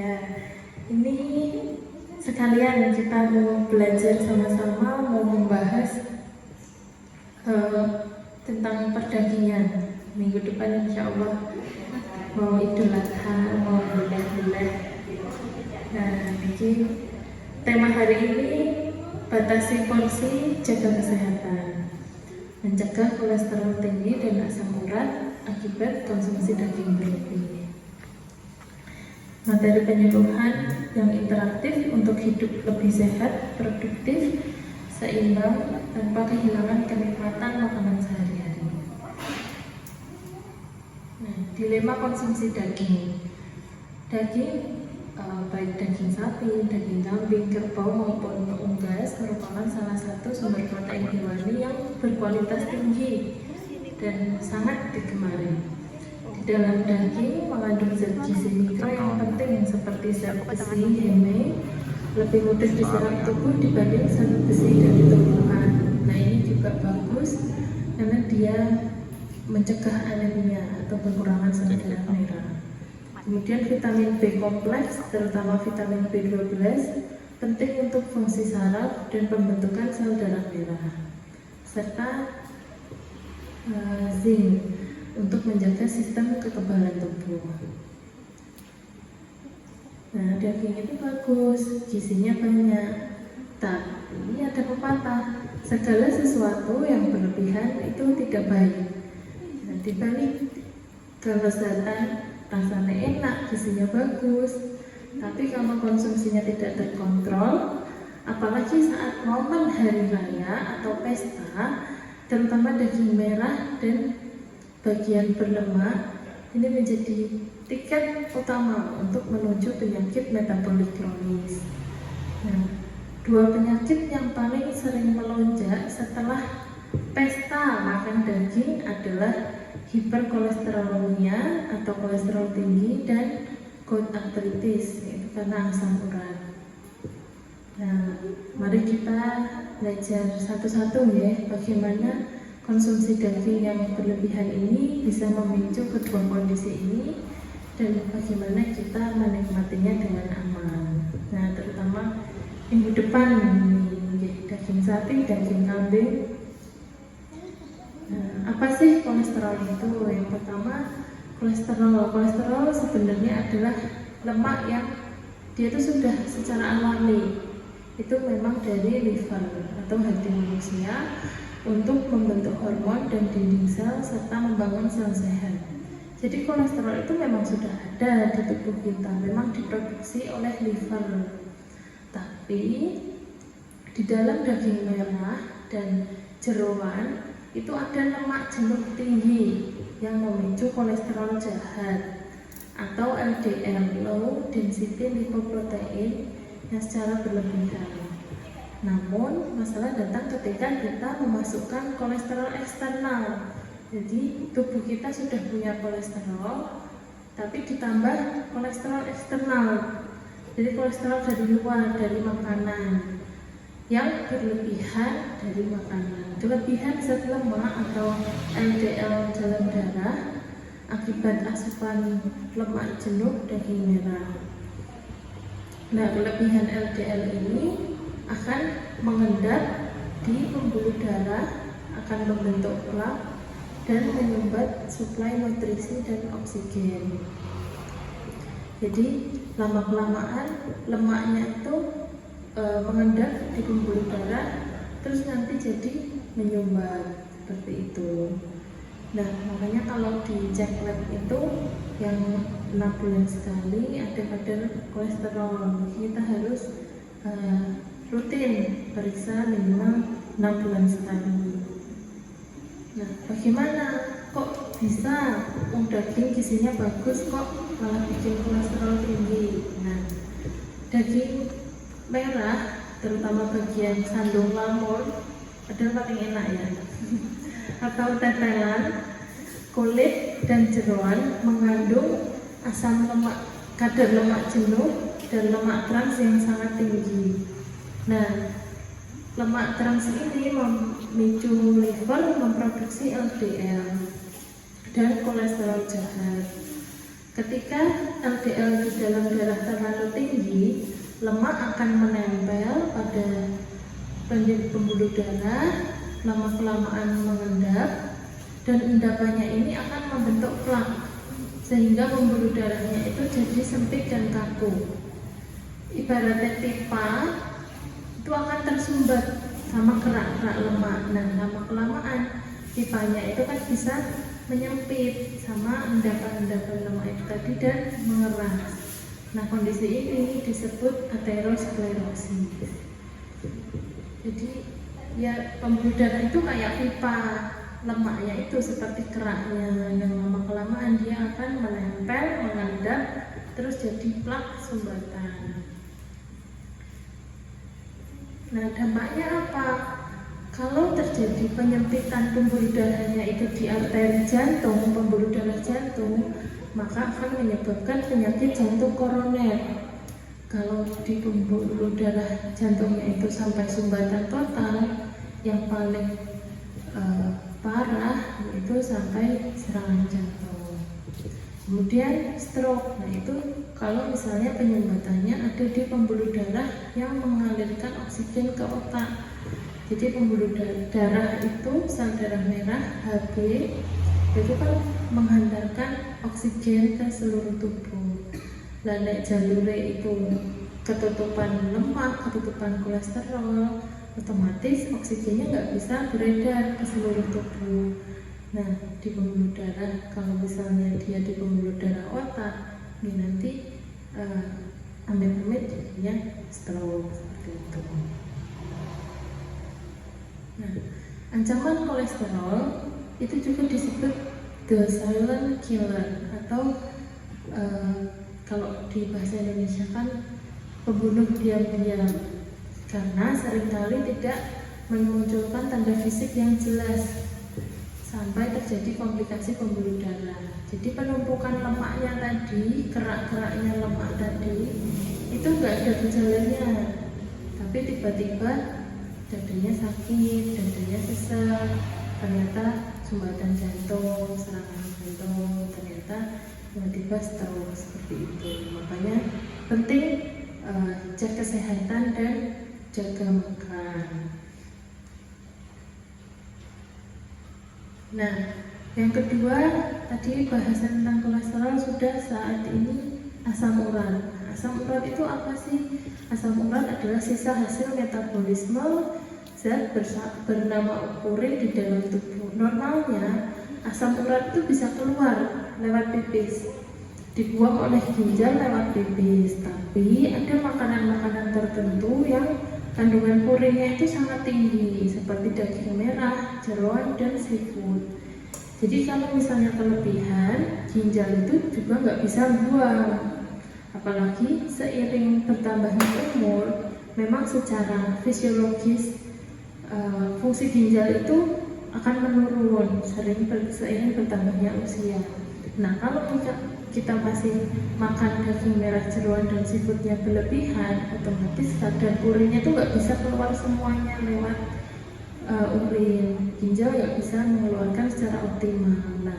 Ya, ini sekalian kita mau belajar sama-sama, mau membahas tentang perdagingan. Minggu depan insya Allah mau Idul Adha, mau bulan-bulan. Nah, jadi tema hari ini batasi porsi, jaga kesehatan, mencegah kolesterol tinggi dan asam urat akibat konsumsi daging berlebih. Materi penyuluhan yang interaktif untuk hidup lebih sehat, produktif, seimbang, tanpa kehilangan kenikmatan makanan sehari-hari. Nah, dilema konsumsi daging. Daging, baik daging sapi, daging kambing, kerbau maupun unggas merupakan salah satu sumber protein hewani yang berkualitas tinggi dan sangat digemari. Di dalam daging mengandung zat gizi mikro yang penting seperti zat besi, Heme, lebih mudah diserap tubuh dibanding zat besi dari tumbuhan. Nah, ini juga bagus karena dia mencegah anemia atau kekurangan sel darah merah. Kemudian vitamin B kompleks, terutama vitamin B12, penting untuk fungsi saraf dan pembentukan sel darah merah, serta zinc untuk menjaga sistem kekebalan tubuh. Nah, daging itu bagus, gizinya banyak. Tapi ada pepatah, segala sesuatu yang berlebihan itu tidak baik. Nah, dibalik kelezatan, rasanya enak, gizinya bagus, tapi kalau konsumsinya tidak terkontrol, apalagi saat momen hari raya atau pesta, terutama daging merah dan bagian berlemak, ini menjadi tiket utama untuk menuju penyakit metabolik kronis. Nah, dua penyakit yang paling sering melonjak setelah pesta makan daging adalah hiperkolesterolemia atau kolesterol tinggi dan gout arthritis, yaitu karena asam urat. Nah, mari kita belajar satu-satu ya, bagaimana konsumsi daging yang berlebihan ini bisa memicu kedua kondisi ini dan bagaimana kita menikmatinya dengan aman. Nah, terutama minggu depan ini daging sapi, daging kambing. Nah, apa sih kolesterol itu? Yang pertama, kolesterol sebenarnya adalah lemak yang dia itu sudah secara alami itu memang dari liver atau hati manusia untuk membentuk hormon dan dinding sel serta membangun sel sehat. Jadi kolesterol itu memang sudah ada di tubuh kita, memang diproduksi oleh liver. Tapi di dalam daging merah dan jeroan itu ada lemak jenuh tinggi yang memicu kolesterol jahat atau LDL, low density lipoprotein, yang secara berlebihan. Namun, masalah datang ketika kita memasukkan kolesterol eksternal. Jadi, tubuh kita sudah punya kolesterol, tapi ditambah kolesterol eksternal. Jadi, kolesterol dari luar, dari makanan, yang berlebihan dari makanan. Kelebihan zat lemak atau LDL dalam darah akibat asupan lemak jenuh daging merah. Nah, kelebihan LDL ini akan mengendap di pembuluh darah, akan membentuk plak dan menyumbat suplai nutrisi dan oksigen. Jadi lama-kelamaan lemaknya itu mengendap di pembuluh darah, terus nanti jadi menyumbat seperti itu. Nah, makanya kalau di cek lab itu yang 6 bulan sekali ada kadar kolesterol, kita harus rutin periksa minimal 6 bulan sekali. Nah, bagaimana kok bisa daging gizinya bagus kok malah bikin kolesterol tinggi? Nah, daging merah terutama bagian sandung lamur adalah paling enak ya atau tetelan, kulit dan jeroan mengandung asam lemak, kadar lemak jenuh dan lemak trans yang sangat tinggi. Nah, lemak trans ini memicu liver memproduksi LDL dan kolesterol jahat. ketika LDL di dalam darah terlalu tinggi, lemak akan menempel pada pembuluh darah, lama-kelamaan mengendap, dan endapannya ini akan membentuk plak, sehingga pembuluh darahnya itu jadi sempit dan kaku. Ibaratnya pipa itu akan tersumbat sama kerak-kerak lemak. Nah, lama-kelamaan pipanya itu kan bisa menyempit sama endapan-endapan lemak itu tadi dan mengeras. Nah, kondisi ini disebut aterosklerosis. Jadi ya pembuluh darah itu kayak pipa, lemaknya itu seperti keraknya, yang lama-kelamaan dia akan menempel, mengendap, terus jadi plak sumbatan. Nah, dampaknya apa? Kalau terjadi penyempitan pembuluh darahnya itu di arteri jantung, pembuluh darah jantung, maka akan menyebabkan penyakit jantung koroner. Kalau di pembuluh darah jantungnya itu sampai sumbatan total, yang paling parah itu sampai serangan jantung. Kemudian stroke. Nah, itu kalau misalnya penyumbatannya ada di pembuluh darah yang mengalirkan oksigen ke otak. Jadi pembuluh darah itu, sel darah merah HB, itu kan menghantarkan oksigen ke seluruh tubuh. Nek jalure itu ketutupan lemak, ketutupan kolesterol, otomatis oksigennya nggak bisa beredar ke seluruh tubuh. Nah, di pembuluh darah, kalau misalnya dia di pembuluh darah otak, ini nanti amit-amit jadinya stroke seperti itu. Nah, ancaman kolesterol itu juga disebut the silent killer, atau kalau di bahasa Indonesia kan pembunuh diam-diam, karena seringkali tidak memunculkan tanda fisik yang jelas sampai terjadi komplikasi pembuluh darah. Jadi penumpukan lemaknya tadi, kerak-keraknya lemak tadi, itu nggak ada gejalanya, tapi tiba-tiba dadanya sakit, dadanya sesak, ternyata sumbatan jantung, serangan jantung, ternyata tiba-tiba stroke seperti itu. Makanya penting cek kesehatan dan jaga makan. Nah, yang kedua tadi bahasan tentang kolesterol sudah, saat ini asam urat. Asam urat itu apa sih? Asam urat adalah sisa hasil metabolisme zat bernama urin di dalam tubuh. Normalnya asam urat itu bisa keluar lewat pipis, dibuang oleh ginjal lewat pipis. Tapi ada makanan-makanan tertentu yang kandungan purinnya itu sangat tinggi, seperti daging merah, jeroan, dan seafood. Jadi kalau misalnya kelebihan, ginjal itu juga nggak bisa buang. Apalagi seiring bertambahnya umur, memang secara fisiologis fungsi ginjal itu akan menurun seiring bertambahnya usia. Nah, kalau kita masih makan daging merah, jeroan, dan seafoodnya berlebihan, otomatis kadar urinnya itu nggak bisa keluar semuanya lewat urin. Ginjal nggak bisa mengeluarkan secara optimal. Nah,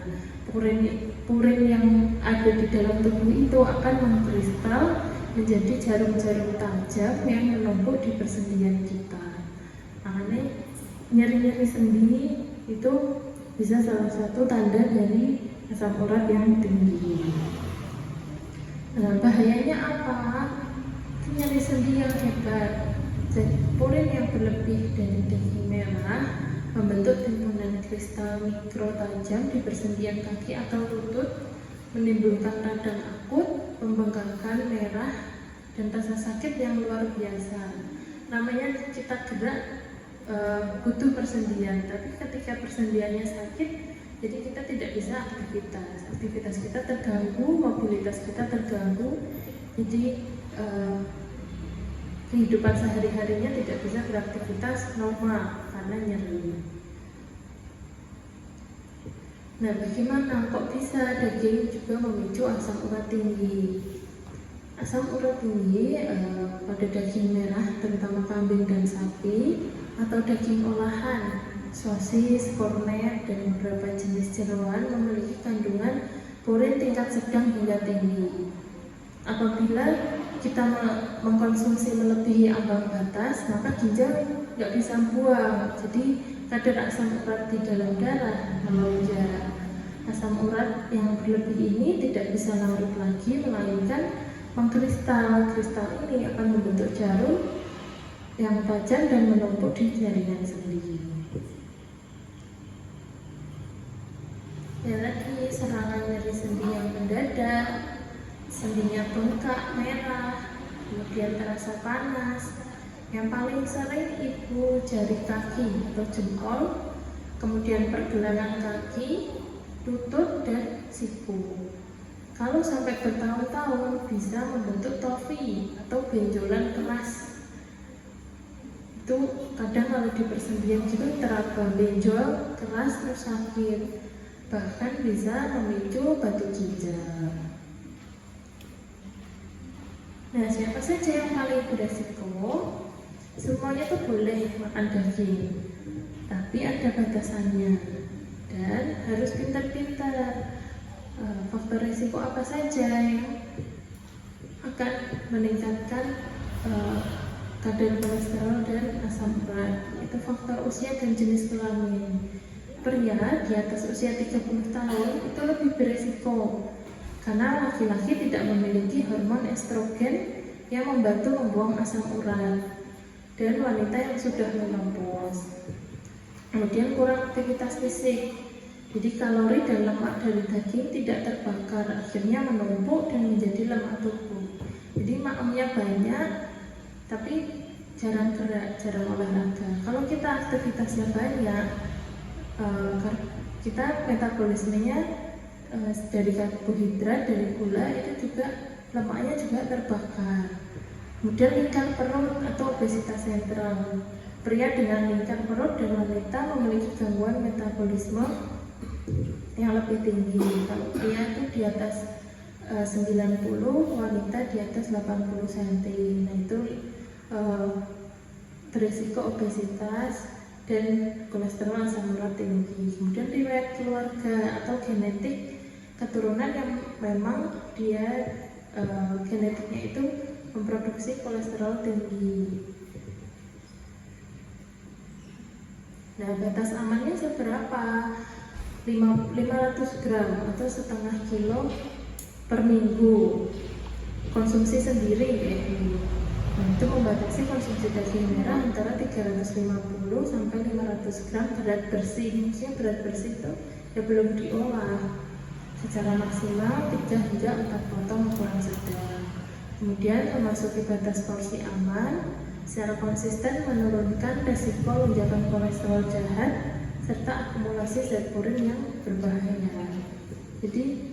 purin yang ada di dalam tubuh itu akan mengkristal menjadi jarum-jarum tajam yang menumpuk di persendian kita. Makanya nyeri-nyeri sendi itu bisa salah satu tanda dari asam urat yang tinggi. Nah, bahayanya apa? Nyeri sendi yang hebat. Jadi purin yang berlebih dari daging merah membentuk timbunan kristal mikro tajam di persendian kaki atau lutut, menimbulkan radang akut, pembengkakan merah, dan rasa sakit yang luar biasa. Namanya kita gerak butuh persendian, tapi ketika persendiannya sakit, jadi kita tidak bisa aktivitas kita terganggu, mobilitas kita terganggu, jadi kehidupan sehari-harinya tidak bisa beraktivitas normal karena nyeri. Nah, bagaimana kok bisa daging juga memicu asam urat tinggi? Asam urat tinggi pada daging merah, terutama kambing dan sapi, atau daging olahan, sosis, kornet, dan beberapa jenis jeroan memiliki kandungan purin tingkat sedang hingga tinggi. Apabila kita mengkonsumsi melebihi ambang batas, maka ginjal nggak bisa buang, jadi kadar asam urat di dalam darah melonjak. Asam urat yang berlebih ini tidak bisa larut lagi, melainkan mengkristal. Kristal ini akan membentuk jarum yang tajam dan menumpuk di jaringan sendi. Ya lagi serangan nyeri sendi yang mendadak, sendinya bengkak, merah, kemudian terasa panas. Yang paling sering itu jari kaki atau jempol, kemudian pergelangan kaki, lutut, dan siku. Kalau sampai bertahun-tahun bisa membentuk tofi atau benjolan keras. Itu kadang kalau di persendian gitu teraba benjol keras terus sakit, bahkan bisa memicu batu ginjal. Nah, siapa saja yang paling beresiko? Semuanya tuh boleh makan daging, tapi ada batasannya dan harus pintar-pintar. Faktor risiko apa saja yang akan meningkatkan kadar kolesterol dan asam urat? Itu faktor usia dan jenis kelamin. Pria di atas usia 30 tahun itu lebih beresiko karena laki-laki tidak memiliki hormon estrogen yang membantu membuang asam urat, dan wanita yang sudah menopause. Kemudian kurang aktivitas fisik, jadi kalori dan lemak dari daging tidak terbakar, akhirnya menumpuk dan menjadi lemak tubuh. Jadi makannya banyak tapi jarang gerak, jarang olahraga. Kalau kita aktivitasnya banyak, kita metabolismenya dari karbohidrat, dari gula, itu juga lemaknya juga terbakar. Kemudian lingkar perut atau obesitas sentral. Pria dengan lingkar perut dan wanita memiliki gangguan metabolisme yang lebih tinggi. Kalau pria itu di atas 90, wanita di atas 80 cm. Nah, itu berisiko obesitas dan kolesterol asam urat tinggi. Kemudian riwayat keluarga atau genetik keturunan yang memang dia genetiknya itu memproduksi kolesterol tinggi. Nah, batas amannya seberapa? 500 gram atau setengah kilo per minggu. Konsumsi sendiri ya. Nah, itu membatasi konsumsi daging merah antara 350 sampai 500 gram berat bersih. Maksudnya berat bersih itu ya belum diolah. Secara maksimal 3 hingga 4 potong ukuran sedang. Kemudian memasuki batas porsi aman, secara konsisten menurunkan resiko lonjakan kolesterol jahat serta akumulasi zat purin yang berbahaya. Jadi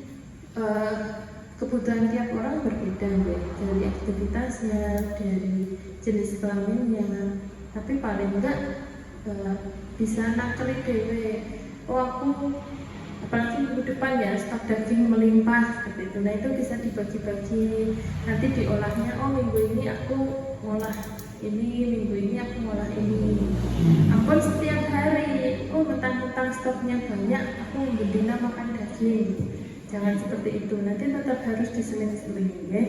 kebutuhan tiap orang berbeda ya, dari aktivitasnya, dari jenis kelaminnya. Tapi paling enggak bisa nakeli dewe. Oh, aku apalagi minggu depan ya stok daging melimpah seperti itu. Nah, itu bisa dibagi-bagi, nanti diolahnya. Oh, minggu ini aku ngolah ini, minggu ini aku ngolah ini. Ampun, setiap hari oh mentang-mentang stoknya banyak aku betina makan daging. Jangan seperti itu, nanti tetap harus diseling-seling ya.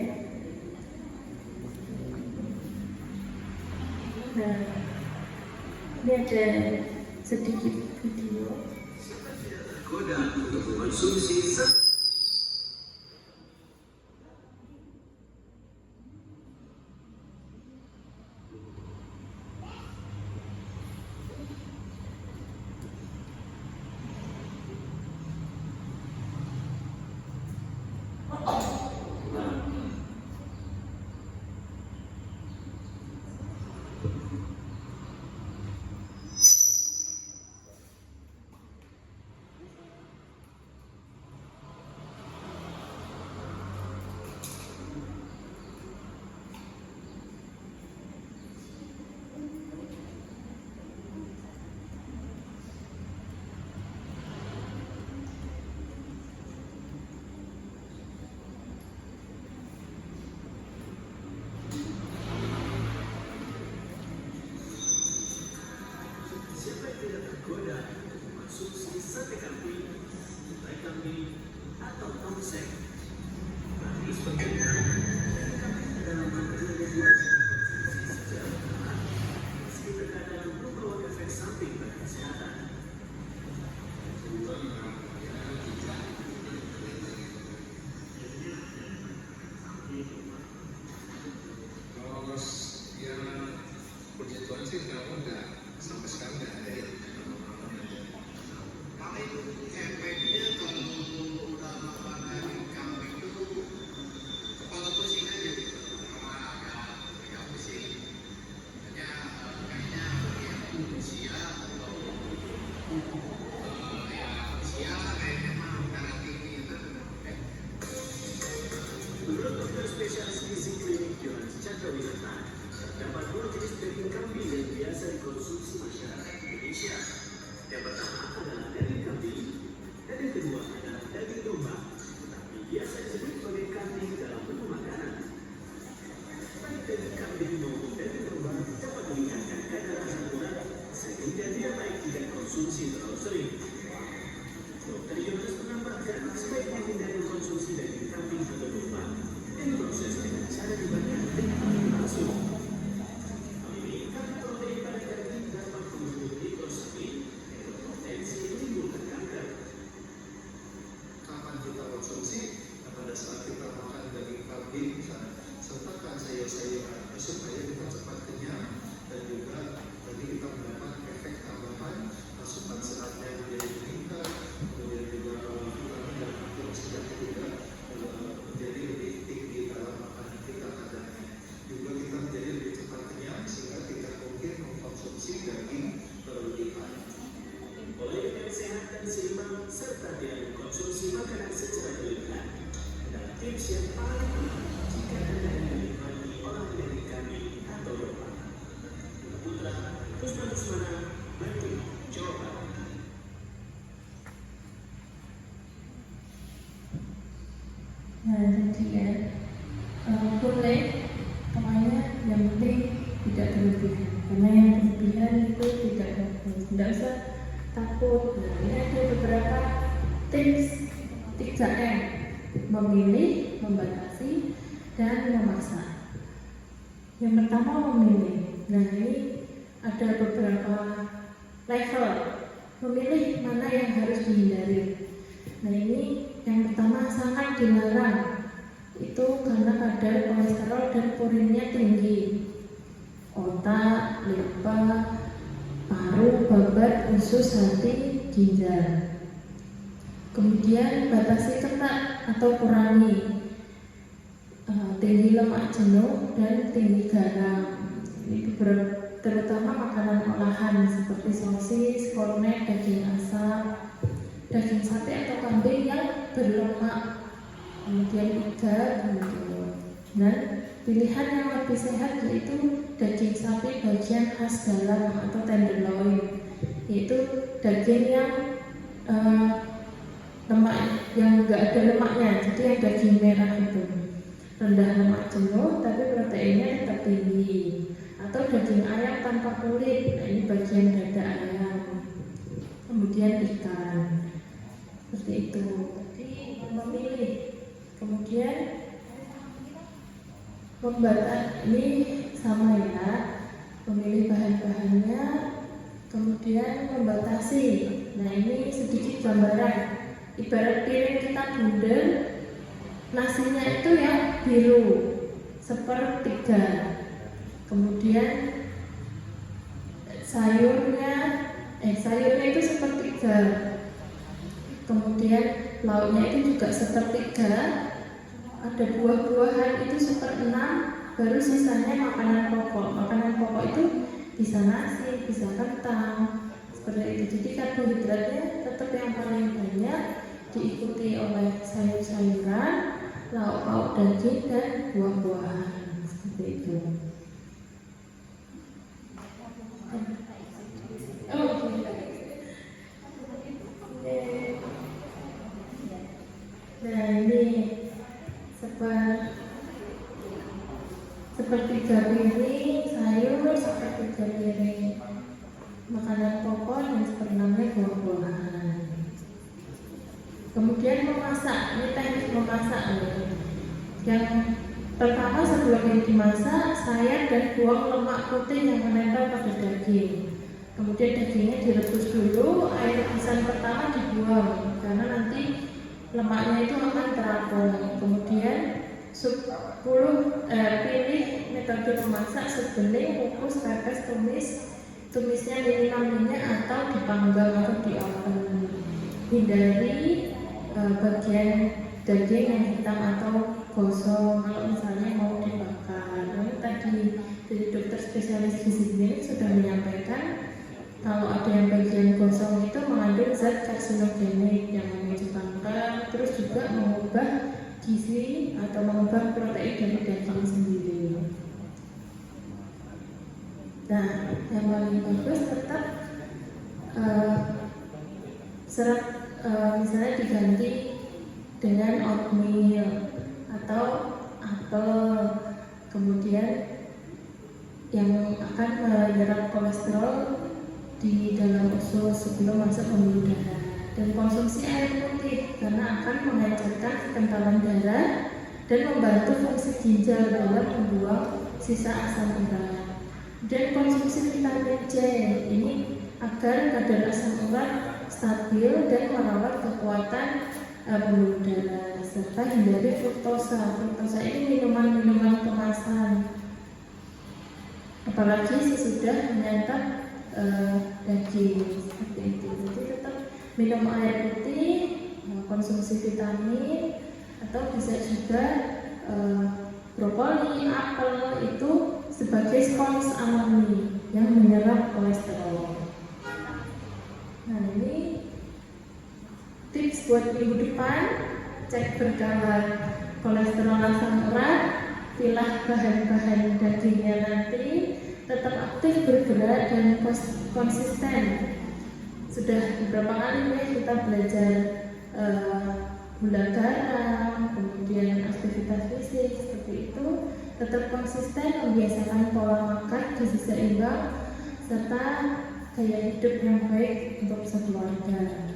Nah, ini ada sedikit video. Koda untuk konsumsi sate kambing, atau Menurut dokter spesialis gizi klinik Yohanes Chandrawinata, terdapat dua jenis daging kambing yang biasa dikonsumsi masyarakat Indonesia. Yang pertama adalah daging kambing, dan yang kedua adalah daging domba, tapi biasa disebut sebagai kambing dalam menu makanan. Baik daging kambing maupun daging domba dapat meningkatkan kadar asam urat sehingga tidak baik jika dikonsumsi terlalu sering. Dokter Yohanes menambahkan sebaiknya hindari konsumsi daging kambing atau domba yang diproses dengan cara dibakar dengan api langsung. Hal ini karena protein pada daging dapat mengandung glikosamin yang berpotensi menimbulkan kanker. Kapan kita konsumsi? Pada saat kita makan daging kambing, sertakan sayur-sayuran supaya kita cepat kenyang dan juga tadi kita mendapat efek tambahan asupan seratnya menjadi meningkat, kemudian juga dan antioksidannya juga menjadi lebih tinggi dalam makanan kita kadarnya. Juga kita menjadi lebih cepat kenyang sehingga tidak mungkin mengkonsumsi daging berlebihan. Pola hidup sehat dan seimbang serta tidak mengkonsumsi makanan secara berlebihan adalah tips yang paling penting jika Anda ingin menikmati olahan daging kambing atau domba. Putra Kusma Kusmana, Bandung, Jawa Barat. Nah, jadi ya, boleh, pokoknya yang penting tidak berlebihan. Karena yang berlebihan itu tidak bagus. Tidak usah takut. Nah, ini ada beberapa tips 3M: memilih, membatasi, dan memaksa. Yang pertama memilih. Nah, ini ada beberapa level memilih mana yang harus dihindari. Nah, ini yang pertama sangat dilarang, itu karena kadar kolesterol dan purinnya tinggi. Otak, limpa, paru, babat, usus, hati, ginjal. Kemudian batasi ketat atau kurangi tinggi lemak jenuh dan tinggi garam. Ini terutama makanan olahan seperti sosis, kornet, daging asap, daging sapi atau kambing yang berlemak, kemudian iga, dan pilihan yang lebih sehat yaitu daging sapi bagian khas dalam atau tenderloin, yaitu daging yang lemak, yang enggak ada lemaknya, jadi yang daging merah itu rendah lemak jenuh tapi proteinnya tetap tinggi, atau daging ayam tanpa kulit. Nah, ini bagian dada ayam, kemudian ikan. Seperti itu. Jadi memilih, kemudian membatasi, ini sama ya, memilih bahan-bahannya, kemudian membatasi. Nah, ini sedikit gambaran. Ibarat piring kita bundel, nasinya itu ya biru, 1/3. Kemudian sayurnya itu 1/3. Kemudian lauknya itu juga 1/3, ada buah-buahan itu 1/6, baru sisanya makanan pokok. Makanan pokok itu bisa nasi, bisa kentang, seperti itu. Jadi karbohidratnya tetap yang paling banyak, diikuti oleh sayur-sayuran, lauk-lauk, daging, dan buah-buahan, seperti itu. Nah, ini sepertiga piring sayur, 1/3 piring makanan pokok, dan 1/6-nya buah-buahan. Kemudian memasak, ini teknik memasak loh. Yang pertama sebelum dimasak, sayat dan buang lemak putih yang menempel pada daging. Kemudian dagingnya direbus dulu, air rebusan pertama dibuang karena nanti lemaknya itu akan terapung. Kemudian pilih metode memasak sebeling, kukus, pepes, tumisnya minimal minyak atau dipanggang atau di oven. Hindari bagian daging yang hitam atau gosong kalau misalnya mau dibakar. Ini tadi dari dokter spesialis gizi klinik sudah menyampaikan kalau ada yang bagian gosong itu mengandung zat karsinogenik yang memicu kanker, terus juga mengubah gizi atau mengubah protein dari daging sendiri. Nah, yang paling bagus tetap serat misalnya diganti dengan oatmeal atau apel, kemudian yang akan menyerap kolesterol di dalam usus sebelum masuk pembuluh darah, dan konsumsi air putih karena akan mengencangkan kekentalan darah dan membantu fungsi ginjal dalam membuang sisa asam urat. Dan konsumsi vitamin C ini agar kadar asam urat stabil dan merawat kekuatan pembuluh darah, serta hindari fruktosa. Fruktosa ini minuman-minuman kemasan, apalagi sesudah menyantap daging seperti itu. Jadi tetap minum air putih, konsumsi vitamin, atau bisa juga brokoli, apel itu sebagai spons alami yang menyerap kolesterol. Nah, ini tips buat minggu depan: cek berkala kolesterol, asam urat, pilah bahan-bahan dagingnya nanti, tetap aktif bergerak dan konsisten. Sudah beberapa kali kita belajar gula garam, kemudian aktivitas fisik seperti itu. Tetap konsisten membiasakan pola makan gizi seimbang serta gaya hidup yang baik untuk sekeluarga.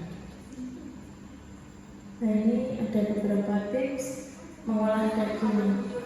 Nah, ini ada beberapa tips mengolah daging.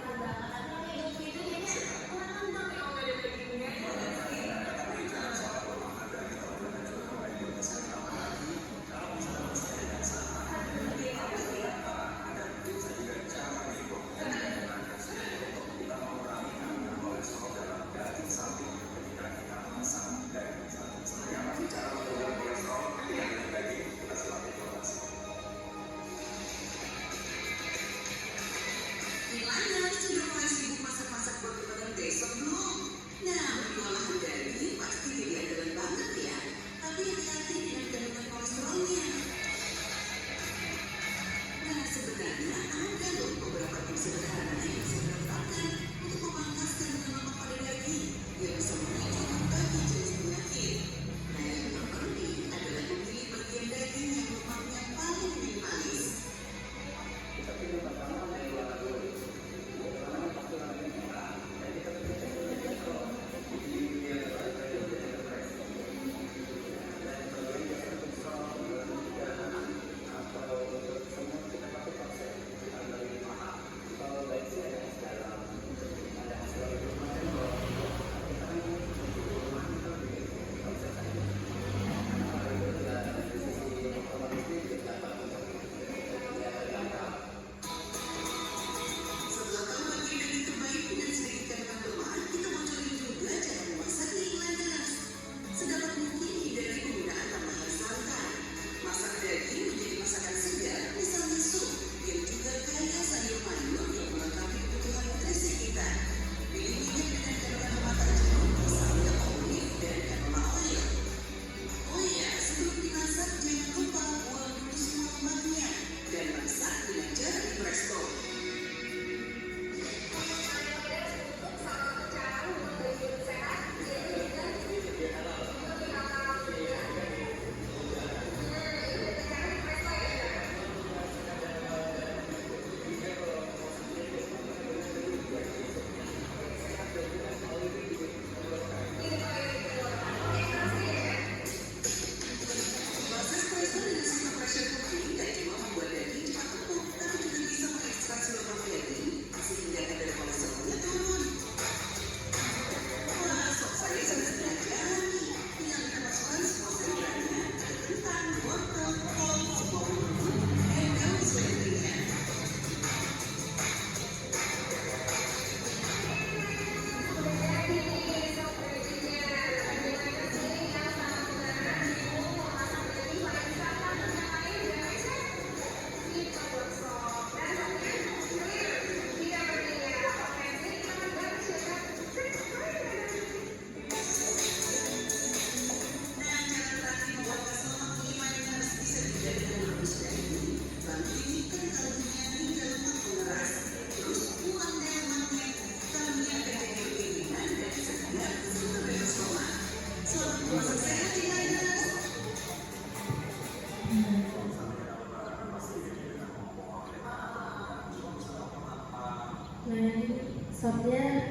Nah, ini sopnya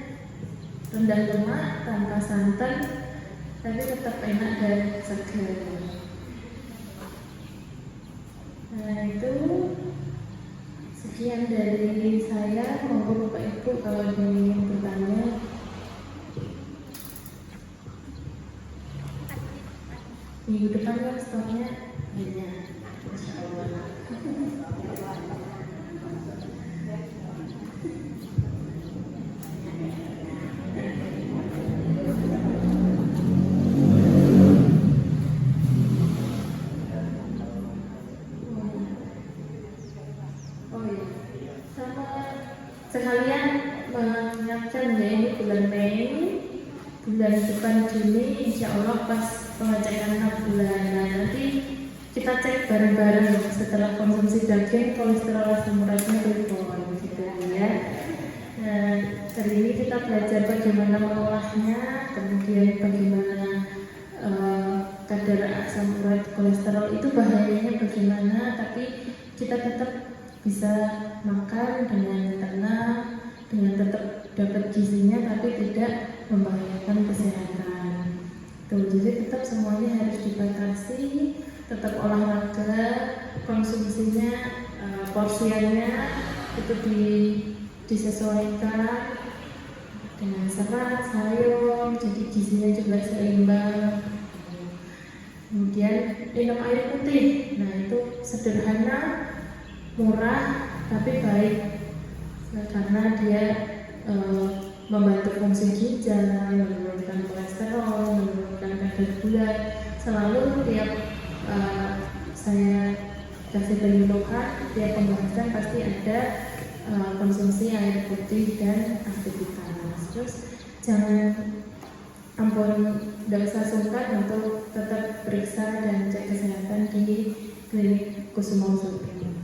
rendah lemak, tanpa santan, tapi tetap enak dan segar. Nah, itu sekian dari saya. Monggo Bapak Ibu kalau ada yang ingin bertanya. Minggu depan kan stoknya banyak, Masya Allah. Oh iya, sama sekalian mengingatkan ya, ini bulan Mei, bulan depan Juni, Insya Allah pas pengecekan 6 bulan. Nah, nanti kita cek bareng-bareng setelah konsumsi daging kolesterol asam uratnya turun gitu ya. Nah, kali ini kita belajar bagaimana mengolahnya, kemudian bagaimana kadar asam urat kolesterol itu bahayanya bagaimana, tapi kita tetap bisa makan dengan tenang, dengan tetap dapat gizinya tapi tidak membahayakan kesehatan. Tuh, jadi tetap semuanya harus dibatasi, tetap olahraga, konsumsinya, porsiannya itu disesuaikan dengan serat, sayur, jadi gizinya juga seimbang. Kemudian minum air putih, nah itu sederhana, murah, tapi baik karena dia membantu fungsi ginjal, menurunkan kolesterol, menurunkan kadar gula. Selalu tiap saya kasih penyuluhan, tiap pembahasan pasti ada konsumsi air putih dan aktivitas. Terus jangan tidak usah sungkan untuk tetap periksa dan cek kesehatan di klinik Kusuma Usupi.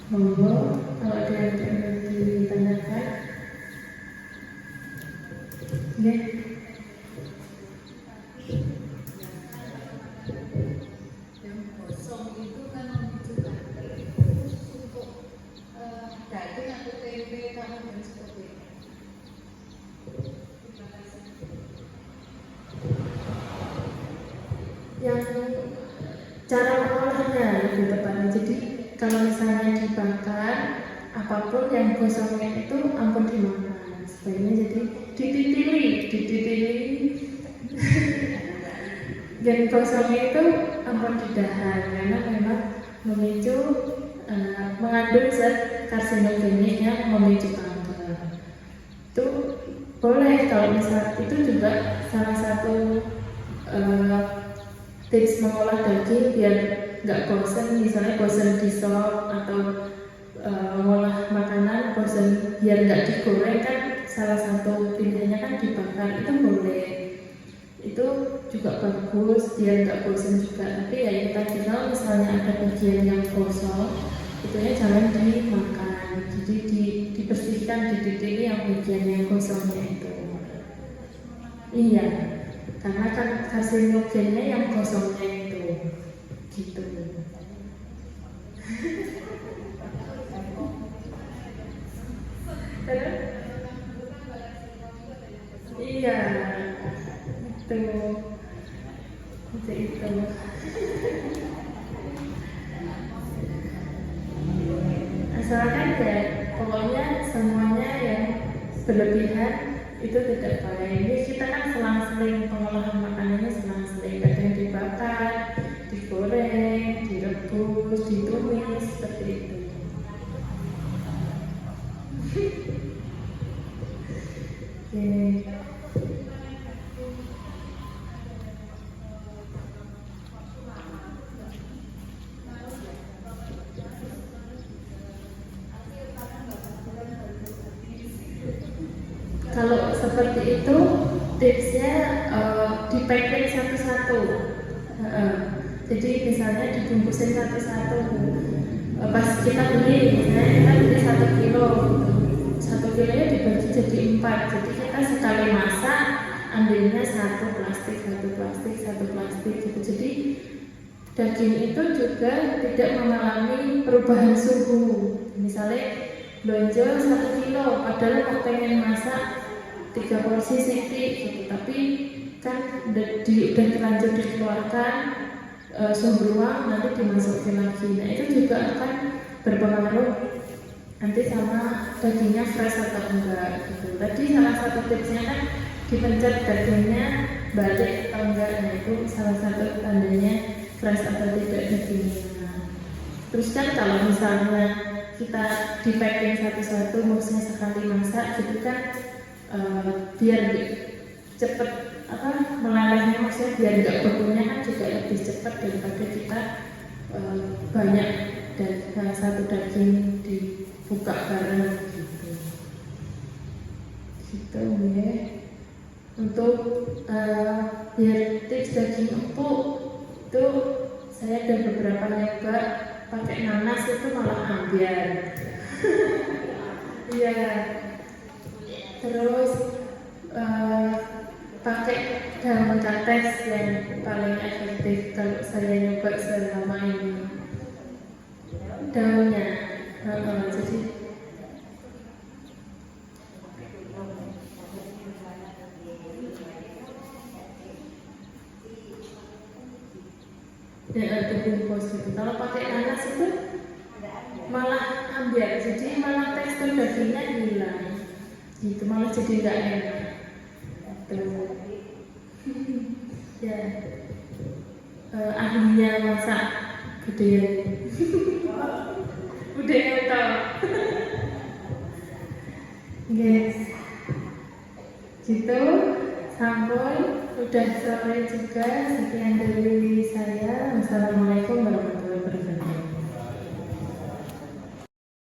Monggo, kalau ada yang ingin ditanyakan, ya. Yang kosong itu kan menunjukkan untuk daging atau tempe kamu dan sebagainya. Terima kasih. Yang cara mengolahnya lebih tepatnya, jadi kalau misalnya dibakar, apapun yang gosongnya itu ampun dimakan. Sebaiknya jadi dititili. Dan gosongnya itu ampun didahar karena memang memicu mengandung zat karsinogenik yang memicu kanker. Itu boleh kalau misal itu juga salah satu tips mengolah daging biar nggak bosan, misalnya bosan di sop atau mengolah makanan bosan biar nggak digoreng kan salah satu pilihannya kan dibakar, itu boleh, itu juga bagus biar nggak bosan juga. Tapi ya itu tadi, kalau misalnya ada bagian yang kosong itu ya jangan dimakan, jadi dibersihkan, dididih yang bagian yang kosongnya itu. Iya, karena kan karsinogennya yang kosongnya itu gitu. Iya, itu. Asalkan ya, pokoknya semuanya yang berlebihan itu tidak baik. Ini kita kan selang-seling pengolahan makanannya, selang-seling, kadang dibakar, digoreng, direbus, ditumis, seperti itu. Oke. Kalau seperti itu tipsnya di packing satu-satu. Jadi misalnya dibungkusin satu-satu. pas kita beli, misalnya kita beli 1 kilo gitu. 1 kilonya dibagi jadi 4, jadi kita sekali masak ambilnya 1 plastik gitu. Jadi daging itu juga tidak mengalami perubahan suhu. Misalnya belanja 1 kilo, padahal mau pengen masak 3 porsi sedikit gitu, tapi kan udah terlanjur dikeluarkan suhu ruang, nanti dimasukin lagi. Nah itu juga akan berpengaruh nanti sama dagingnya fresh atau enggak gitu. Tadi salah satu tipsnya kan dipencet dagingnya balik atau enggak, nah itu salah satu tandanya fresh atau tidak dagingnya. Terus kan kalau misalnya kita di packing satu-satu, maksudnya sekali masak gitu kan, biar cepet melelehnya, maksudnya biar nggak bekunya kan juga lebih cepat daripada kita banyak dan satu daging dibuka bareng gitu ya. Untuk biar tips daging empuk itu saya ada beberapa nyoba pakai nanas, itu malah ambiar. Iya. Terus pakai daun kates yang paling efektif kalau saya nyoba selama ini. Daunnya, jadi dibungkus gitu. Kalau pakai nanas itu malah ambiar, jadi malah tekstur dagingnya hilang. Gitu, malah jadi nggak enak. Ya, ahlinya masak gedean. Udah tahu. Guys, gitu. Sampun, udah sore juga. Sekian dari saya. Wassalamualaikum warahmatullahi wabarakatuh.